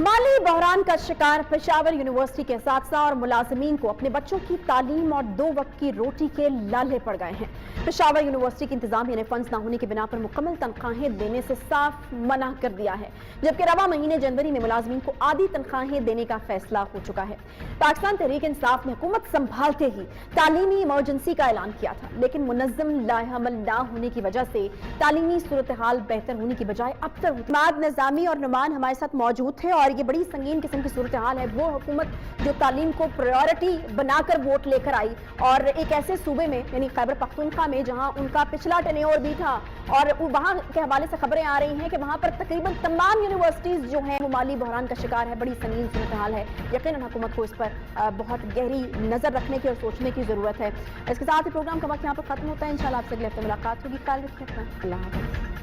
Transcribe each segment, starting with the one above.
माली बहरान का शिकार पेशावर यूनिवर्सिटी के असातिज़ा और मुलाजमीन को अपने बच्चों की तालीम और 2 वक्त की रोटी के लाले पड़ गए हैं। पेशावर यूनिवर्सिटी की इंतजामिया ने फंड्स न होने की बिना पर मुकम्मल तनख्वाहें देने से साफ मना कर दिया है, जबकि रवा महीने जनवरी में मुलाजमीन को आधी तनख्वाहें देने का फैसला हो चुका है। पाकिस्तान तहरीक इंसाफ ने हुकूमत संभालते ही तालीमी इमरजेंसी का ऐलान किया था, लेकिन मुनज़्ज़म लाएअमल न होने की वजह से तालीमी सूरत हाल बेहतर होने की बजाय अबतर होती। माद निज़ामी और नुमान हमारे साथ मौजूद थे और ये बड़ी संगीन किस्म की सूरत हाल है। वो हुकूमत जो तालीम को प्रायोरिटी बनाकर वोट लेकर आई और एक ऐसे सूबे में यानी खैबर पख्तूनख्वा में जहां उनका पिछला टेन्योर भी था और वहां के हवाले से खबरें आ रही हैं कि वहां पर तकरीबन तमाम यूनिवर्सिटीज जो हैं वो माली बहरान का शिकार है। बड़ी संगीन सूरत हाल है। यकीनन हुकूमत को इस पर बहुत गहरी नजर रखने की और सोचने की जरूरत है। इसके साथ ही प्रोग्राम का वक्त यहाँ पर खत्म होता है। इंशाल्लाह आपसे अगले हफ्ते मुलाकात होगी। कल रखिए, अल्लाह हाफ़िज़।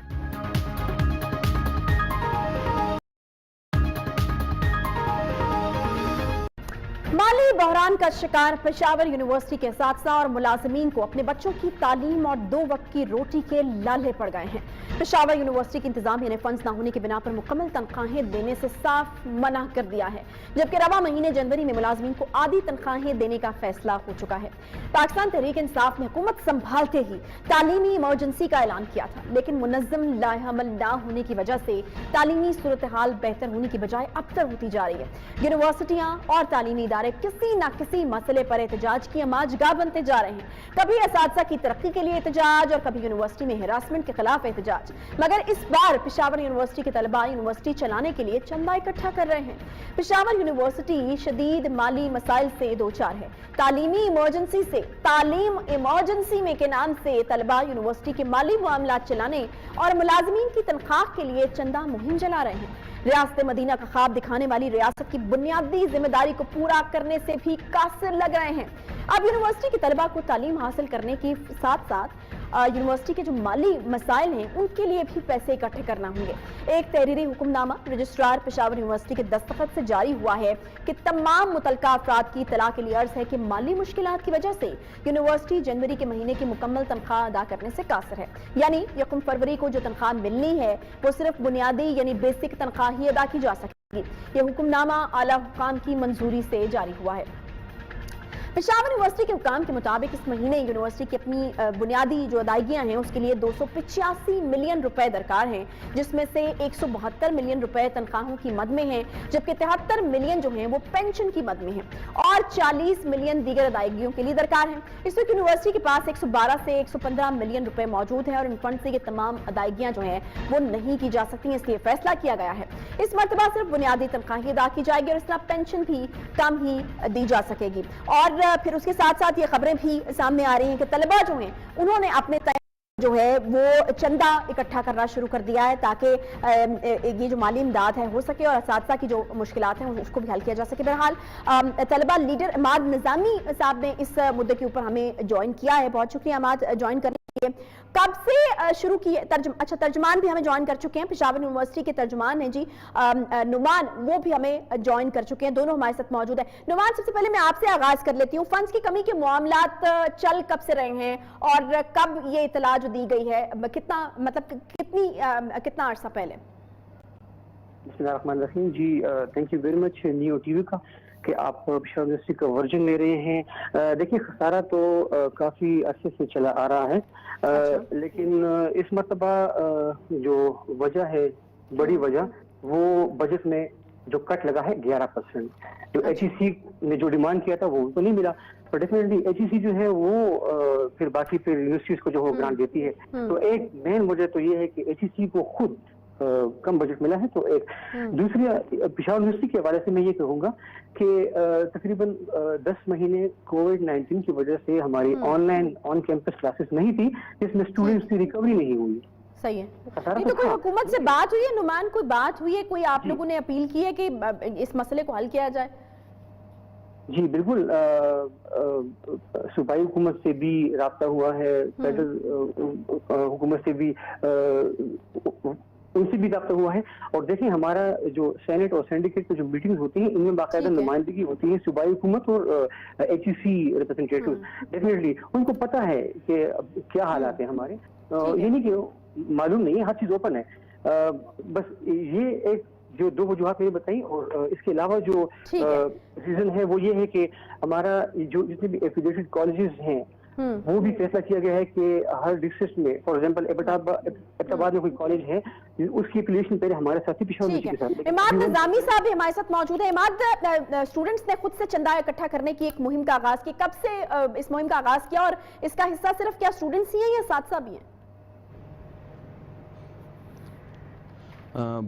माली बहरान का शिकार पेशावर यूनिवर्सिटी के असातिज़ा और मुलाजमीन को अपने बच्चों की तालीम और 2 वक्त की रोटी के लाले पड़ गए हैं। पेशावर यूनिवर्सिटी की इंतजामिया ने फंड्स न होने की बिना पर मुकम्मल तनख्वाहें देने से साफ मना कर दिया है, जबकि रवा महीने जनवरी में मुलाजमीन को आधी तनख्वाहें देने का फैसला हो चुका है। पाकिस्तान तहरीक इंसाफ ने हुकूमत संभालते ही तालीमी इमरजेंसी का ऐलान किया था, लेकिन मुनज़्ज़म लाएअमल न होने की वजह से तालीमी सूरत हाल बेहतर होने की बजाय अबतर होती जा रही है। यूनिवर्सिटियां और तालीमी इदारे किसी न किसी मसले पर एहतजाज की अमाजगाह बनते जा रहे हैं। कभी असातिज़ा की तरक्की के लिए एहतजाज और कभी यूनिवर्सिटी में हिरासमेंट के खिलाफ एहतजाज। मगर इस बार पेशावर यूनिवर्सिटी के तलबा यूनिवर्सिटी चलाने के लिए चंदा इकट्ठा कर रहे हैं। पेशावर यूनिवर्सिटी शदीद माली मसाइल से दो चार है। तालीमी इमरजेंसी से तालीम इमरजेंसी में के नाम से तलबा यूनिवर्सिटी के माली मामलात चलाने और मुलाजमीन की तनख्वाह के लिए चंदा मुहिम चला रहे हैं। रियासत मदीना का ख्वाब दिखाने वाली रियासत की बुनियादी जिम्मेदारी को पूरा करने से भी कासिर लग रहे हैं। अब यूनिवर्सिटी के तलबा को तालीम हासिल करने के साथ साथ यूनिवर्सिटी के जो माली मसाइल हैं उनके लिए भी पैसे इकट्ठे करना होंगे। एक तहरीरी हुक्मनामा रजिस्ट्रार पेशावर यूनिवर्सिटी के दस्तखत से जारी हुआ है कि तमाम मुतलका अफराद की इत्तला के लिए अर्ज है कि माली मुश्किलात की वजह से यूनिवर्सिटी जनवरी के महीने की मुकम्मल तनख्वाह अदा करने से कासिर है। यानी 1 फरवरी को जो तनख्वाह मिलनी है वो सिर्फ बुनियादी यानी बेसिक तनख्वाह ही अदा की जा सकेगी। ये हुक्मनामा आला हुकाम की मंजूरी से जारी हुआ है। पेशावर यूनिवर्सिटी के हुकाम के मुताबिक इस महीने यूनिवर्सिटी की अपनी बुनियादी जो अदायगियां हैं उसके लिए 285 मिलियन रुपए दरकार हैं, जिसमें से 172 मिलियन रुपए तनख्वाहों की मद में हैं, जबकि 73 मिलियन जो हैं वो पेंशन की मद में हैं और 40 मिलियन दीगर अदायगियों के लिए दरकार हैं। इस वक्त यूनिवर्सिटी के पास 112 से 115 मिलियन रुपए मौजूद हैं और इन फंड से ये तमाम अदायगियां जो हैं वो नहीं की जा सकती, इसलिए फैसला किया गया है इस मरतबा सिर्फ बुनियादी तनख्वाह ही अदा की जाएगी और इस तरह पेंशन भी कम ही दी जा सकेगी। और फिर उसके साथ साथ ये खबरें भी सामने आ रही हैं कि तलबा जो हैं उन्होंने अपने जो है वो चंदा इकट्ठा करना शुरू कर दिया है ताकि ये जो माली इमदाद है हो सके और असातिज़ा की जो मुश्किलात हैं उसको भी हल किया जा सके। बहरहाल तलबा लीडर अमाद निज़ामी साहब ने इस मुद्दे के ऊपर हमें ज्वाइन किया है। बहुत शुक्रिया अमाद ज्वाइन करने के लिए। कब से शुरू किए तर्जमान भी हमें ज्वाइन कर चुके हैं। पेशावर यूनिवर्सिटी के तर्जमान हैं जी नुमान, वो भी हमें ज्वाइन कर चुके हैं। दोनों हमारे साथ मौजूद है। नुमान, सबसे पहले मैं आपसे आगाज कर लेती हूँ। फंड्स की कमी के मामलात चल कब से रहे हैं और कब ये इतला जो दी गई है, कितना मतलब कितना अरसा पहले? बिस्मिल्लाहिर्रहमानिर्रहीम जी, thank you very much new TV का कि आप पेशावर यूनिवर्सिटी का वर्जन ले रहे हैं। देखिए, खसारा तो काफ़ी अरसे से चला आ रहा है। लेकिन इस मरतबा जो वजह है, बड़ी वजह, वो बजट में जो कट लगा है 11%। जो HEC ने जो डिमांड किया था वो तो नहीं मिला, पर डेफिनेटली HEC जो है वो फिर बाकी फिर यूनिवर्सिटीज को जो हो ग्रांट देती है। तो एक मेन वजह तो ये है कि HEC को खुद कम बजट मिला है। तो एक दूसरी पेशावर यूनिवर्सिटी के हवाले से मैं ये कहूँगा कि तकरीबन 10 महीने कोविड-19 की वजह से हमारी ऑनलाइन ऑन कैंपस क्लासेस नहीं थी, जिसमें स्टूडेंट्स की रिकवरी नहीं हुई। सही है। तो कोई हुकूमत से बात हुई है नुमान, कोई बात हुई है, कोई आप लोगों ने अपील की है कि इस मसले को हल किया जाए? जी बिल्कुल, सूबाई हुकूमत से भी राब्ता हुआ है, फेडरल हुकूमत से भी उनसे भी राब्ता हुआ है। और देखिए, हमारा जो सेनेट और सिंडिकेट की जो मीटिंग होती है इनमें बाकायदा नुमाइंदगी होती है सूबाई हुकूमत और HEC रिप्रेजेंटेटिव। डेफिनेटली उनको पता है कि क्या हालात है हमारे, ये नहीं कि मालूम नहीं है, हर चीज ओपन है। बस ये एक جو دو وجوہات میں نے بتائی، اور اس کے علاوہ جو ٹھیک ہے۔ ریزن ہے وہ یہ ہے کہ ہمارا جو جتنے بھی ایفیلیٹڈ کالجز ہیں وہ بھی فیصلہ کیا گیا ہے کہ ہر ڈسٹرکٹ میں، فار ایگزامپل ایبٹ آباد میں کوئی کالج ہے، اس کی ایفیلیشن پہلے ہمارے ساتھی پشاور ٹھیک یونیورسٹی کے ہے۔ ساتھ۔ عماد نظامی صاحب بھی ہمارے ساتھ موجود ہیں۔ عماد، اسٹوڈنٹس نے خود سے چندہ اکٹھا کرنے کی ایک مہم کا آغاز کیا، کب سے اس مہم کا آغاز کیا، اور اس کا حصہ صرف کیا اسٹوڈنٹس ہی ہیں یا اساتذہ بھی ہیں؟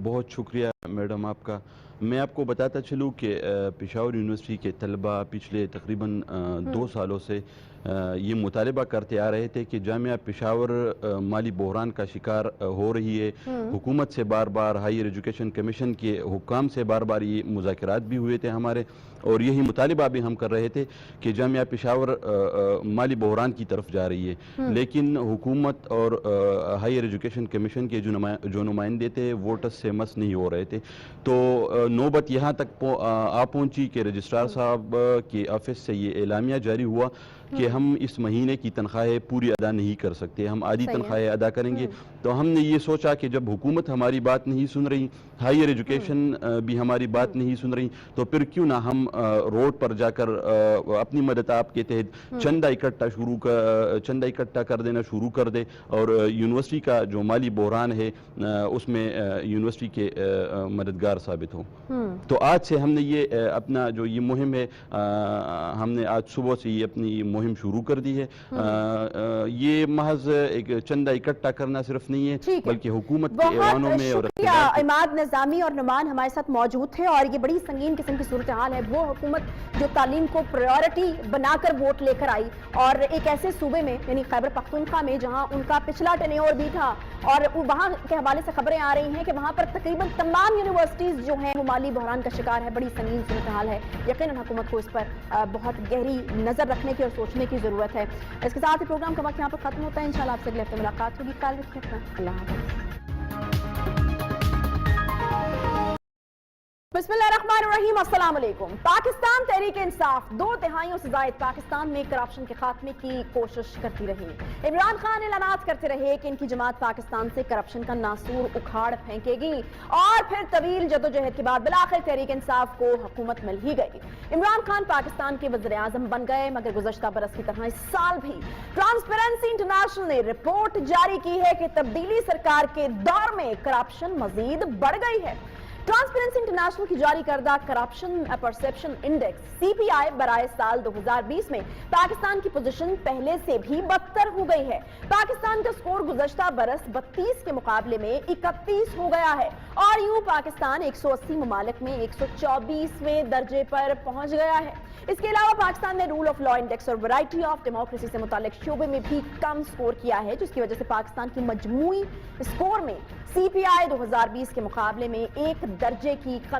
بہت شکریہ میڈم آپ کا۔ میں آپ کو بتاتا چلوں کہ پشاور یونیورسٹی کے طلبہ پچھلے تقریباً 2 سالوں سے یہ مطالبہ کرتے آ رہے تھے کہ جامعہ پشاور مالی بحران کا شکار ہو رہی ہے۔ حکومت سے بار بار، ہائیر ایجوکیشن کمیشن کے حکام سے بار بار یہ مذاکرات بھی ہوئے تھے ہمارے، اور یہی مطالبہ بھی ہم کر رہے تھے کہ جامعہ پشاور مالی بحران کی طرف جا رہی ہے، لیکن حکومت اور ہائیر ایجوکیشن کمیشن کے جو نمائندے تھے ووٹس سے مس نہیں ہو رہے تھے۔ تو نوبت یہاں تک آ پہنچی کہ رجسٹرار صاحب کے آفس سے یہ اعلامیہ جاری ہوا کہ ہم اس مہینے کی تنخواہیں پوری ادا نہیں کر سکتے، ہم آدھی تنخواہیں ادا کریں گے۔ تو ہم نے یہ سوچا کہ جب حکومت ہماری بات نہیں سن رہی، ہائیر ایجوکیشن بھی ہماری بات نہیں سن رہی، تو پھر کیوں نہ ہم روڈ پر جا کر اپنی مدد آپ کے تحت چندہ اکٹھا کر دینا شروع کر دے، اور یونیورسٹی کا جو مالی بحران ہے اس میں یونیورسٹی کے مددگار ثابت ہوں۔ تو آج سے ہم نے یہ اپنا جو یہ مہم ہے، ہم نے آج صبح سے یہ اپنی مہم شروع کر دی ہے۔ یہ محض ایک چندہ اکٹھا کرنا صرف نہیں ہے، بلکہ حکومت کے ایوانوں میں اور عماد نظامی اور نعمان ہمارے ساتھ موجود تھے، اور یہ بڑی سنگین قسم کی صورتحال ہے۔ وہ حکومت جو تعلیم کو پرائیورٹی بنا کر ووٹ لے کر آئی، اور ایک ایسے صوبے میں یعنی خیبر پختونخوا میں جہاں ان کا پچھلا ٹینیور بھی تھا، اور وہاں کے حوالے سے خبریں آ رہی ہیں کہ وہاں پر تقریباً تمام یونیورسٹیز جو ہیں وہ مالی بحران کا شکار ہے۔ بڑی سنگین صورتحال ہے، یقیناً حکومت کو اس پر بہت گہری نظر رکھنے کی اور سوچنے کی ضرورت ہے۔ اس کے ساتھ ہی پروگرام کا وقت یہاں پر ختم ہوتا ہے۔ انشاءاللہ آپ سے اگلے ہفتے ملاقات ہوگی۔ خیال رکھیے اپنا، اللہ حافظ۔ بسم اللہ الرحمن الرحیم، السلام علیکم۔ پاکستان تحریک انصاف 2 دہائیوں سے زائد پاکستان میں کرپشن کے خاتمے کی کوشش کرتی رہی۔ عمران خان اعلانات کرتے رہے کہ ان کی جماعت پاکستان سے کرپشن کا ناسور اکھاڑ پھینکے گی، اور پھر طویل جدوجہد کے بعد بالآخر تحریک انصاف کو حکومت مل ہی گئی۔ عمران خان پاکستان کے وزیر اعظم بن گئے، مگر گزشتہ برس کی طرح اس سال بھی ٹرانسپیرنسی انٹرنیشنل نے رپورٹ جاری کی ہے کہ تبدیلی سرکار کے دور میں کرپشن مزید بڑھ گئی ہے۔ ٹرانسپیرنسی انٹرنیشنل کی جاری کردہ کرپشن پرسپشن انڈیکس CPI برائے سال 2020 میں پاکستان کی پوزیشن پہلے سے بھی بدتر ہو گئی ہے۔ پاکستان کا سکور گزشتہ برس 32 کے مقابلے میں 31 ہو گیا ہے، اور یوں پاکستان 180 ممالک میں 124ویں درجے پر پہنچ گیا ہے۔ اس کے علاوہ پاکستان نے رول آف لا انڈیکس اور ورائٹی آف ڈیموکریسی سے متعلق شعبے میں بھی کم سکور کیا ہے، جس کی وجہ سے پاکستان کی مجموعی سکور میں CPI 2020 کے مقابلے میں 1 درجے کی کمی